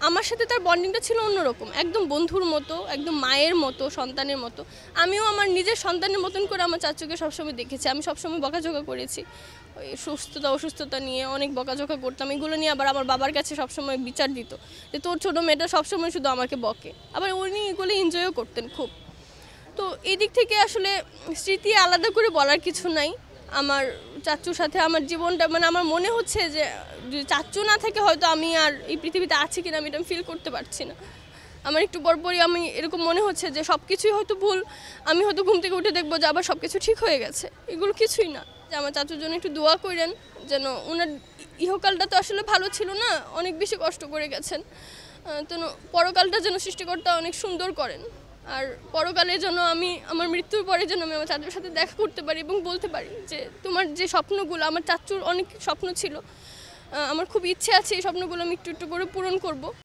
আমার সাথে তার বন্ডিংটা ছিল অন্যরকম, একদম বন্ধুর মতো, একদম মায়ের মতো, সন্তানের মতো। আমিও আমার নিজের সন্তানের মতন করে আমার চাচুকে সবসময় দেখেছি। আমি সবসময় বকাঝকা করেছি, ওই সুস্থতা অসুস্থতা নিয়ে অনেক বকাঝকা করতাম। এগুলো নিয়ে আবার আমার বাবার কাছে সবসময় বিচার দিত যে তোর ছোটো মেয়েটা সবসময় শুধু আমাকে বকে। আবার উনি এগুলো এনজয়ও করতেন খুব। তো এই দিক থেকে আসলে স্মৃতি আলাদা করে বলার কিছু নাই। আমার চাচুর সাথে আমার জীবনটা আমার মনে হচ্ছে যে চাচু না থাকে হয়তো আমি আর এই পৃথিবীতে আছি কিনা আমি এটা ফিল করতে পারছি না। আমার একটু পরপরই আমি এরকম মনে হচ্ছে যে সব কিছুই হয়তো ভুল। আমি হয়তো ঘুম থেকে উঠে দেখবো যে আবার সব কিছু ঠিক হয়ে গেছে, এগুলো কিছুই না। যে আমার চাচুর জন্য একটু দোয়া করেন, যেন ওনার ইহকালটা তো আসলে ভালো ছিল না, অনেক বেশি কষ্ট করে গেছেন, তো পরকালটা যেন সৃষ্টিকর্তা অনেক সুন্দর করেন। আর পরকালের জন্য আমি আমার মৃত্যুর পরে যেন আমি আমার চাচুর সাথে দেখা করতে পারি এবং বলতে পারি যে তোমার যে স্বপ্নগুলো, আমার চাচুর অনেক স্বপ্ন ছিল, আমার খুব ইচ্ছে আছে এই স্বপ্নগুলো আমি একটু একটু করে পূরণ করব।